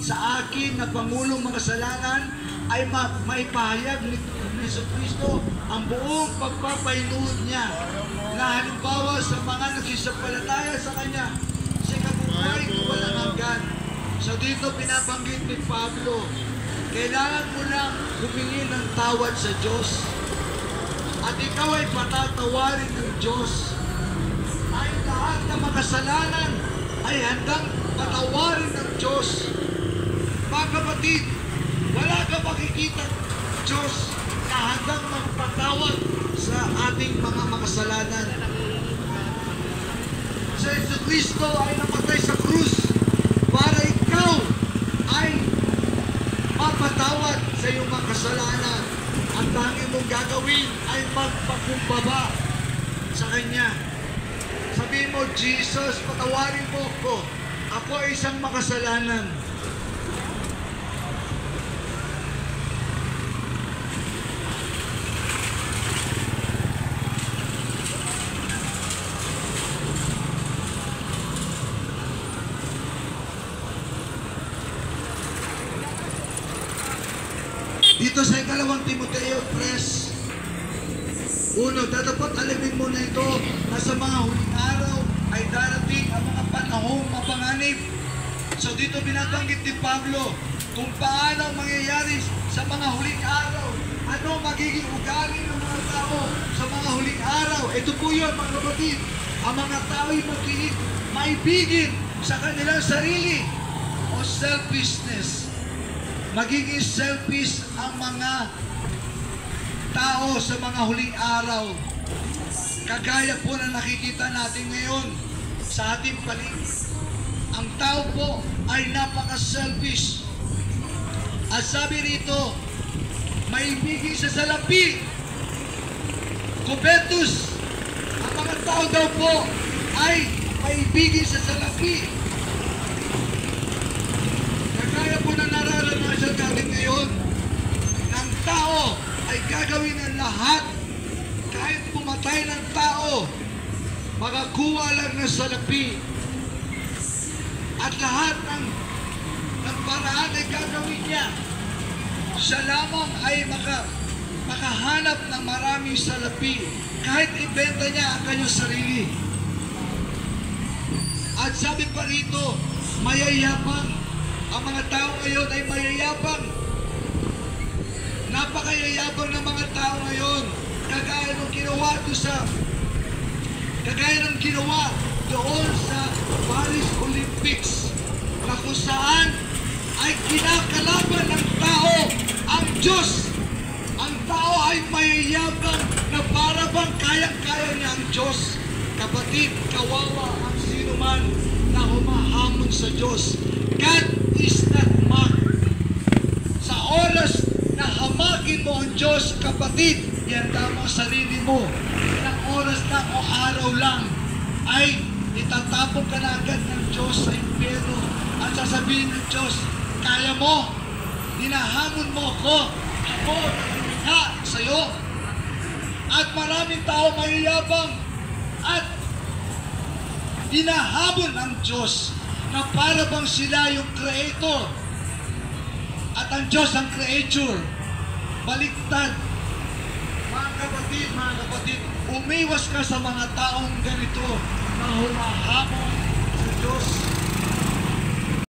sa akin na Pangulong Makasalanan ay maipahayag ni Jesucristo ang buong pagpapainuod niya na halimbawa sa mga nagsisampalataya sa Kanya sa kabuhay ng walang hanggan. So dito pinabanggit ni Pablo, kailangan mo lang humingi ng tawad sa Diyos at ikaw ay patatawarin ng Diyos. Ay lahat ng makasalanan ay handang patawarin ng Diyos. Mga kapatid, wala ka makikita Diyos na handang magpatawad sa ating mga makasalanan. Si Jesucristo ay namatay sa krus para ikaw ay mapatawad sa iyong mga kasalanan. Ang tanging mong gagawin ay magpakumbaba sa Kanya. Sabihin mo, Jesus, patawarin mo ako. Ako ay isang makasalanan. Dito sa ikalawang Timoteo 3:1, dapat alamin mo na ito na sa mga huling araw ay darating ang mga panahong mapanganib. So dito binabanggit ni Pablo kung paano mangyayari sa mga huling araw. Ano magiging ugali ng mga tao sa mga huling araw. Ito po yun, mga kapatid. Ang mga tao ay magiging maibigin sa kanilang sarili o selfishness. Magiging selfish ang mga tao sa mga huling araw. Kagaya po na nakikita natin ngayon sa ating paligid. Ang tao po ay napaka-selfish. At sabi rito, maibigin sa salapi. Kubetus. Ang mga tao daw po ay maibigin sa salapi. Kagaya po na nararanasan natin ngayon, ng tao ay gagawin ang lahat kahit pumatay ng tao, makakuha lang ng salapi. At lahat ng paraan ay gagawin niya. Siya lamang ay makahanap ng maraming salapi kahit ibenta niya ang kanyang sarili. At sabi pa rito, mayayabang. Ang mga tao ngayon ay mayayabang. Napakayayabang ng mga tao ngayon. Kagaya ng ginawa doon sa Paris Olympics, na kung saan ay kinakalaban ng tao ang Diyos. Ang tao ay mayayabang na para bang kayang-kaya niya ang Diyos. Kapatid, kawawa ang sino man na humahamon sa Diyos. God is not mocked. Sa oras na hamagin mo ang Diyos, kapatid, ihanda mo ang sarili mo. Ilang oras na o araw lang ay itatapon ka na agad ng Diyos sa impyerno at sasabihin ng Diyos, kaya mo, hinahamon mo ako nagmumukha sa'yo. At maraming tao mayayabang at hinahamon ng Diyos na para bang sila yung creator at ang Diyos ang creature. Baliktad. Mga kapatid, umiwas ka sa mga taong ganito na humahamon sa Diyos.